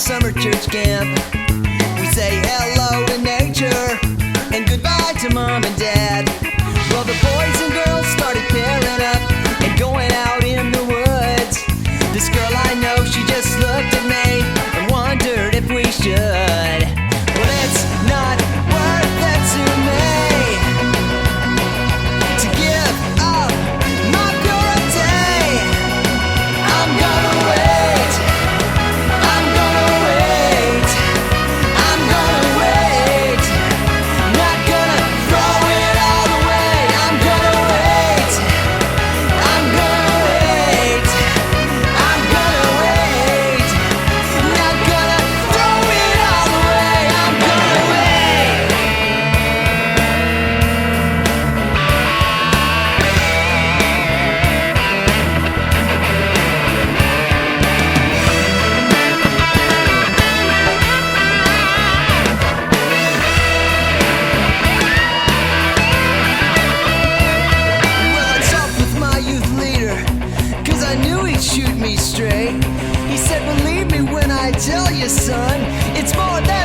Summer church camp. We say hello to nature and goodbye to mom and dad. Well, the boys and girls started pairing up and going out in the woods. This girl I know, she just looked at me and wondered if we should. Well, it's not worth it to me to give up my purity. I'm gonna wait. I'm gonna wait. I'm gonna wait. Not gonna throw it all away. I'm gonna wait. I'm gonna wait. I'm gonna wait. Not gonna throw it all away. I'm gonna wait. Well, I talked with my youth leader, 'cause I knew he'd shoot me straight. He said, believe me when I tell you, son, it's more than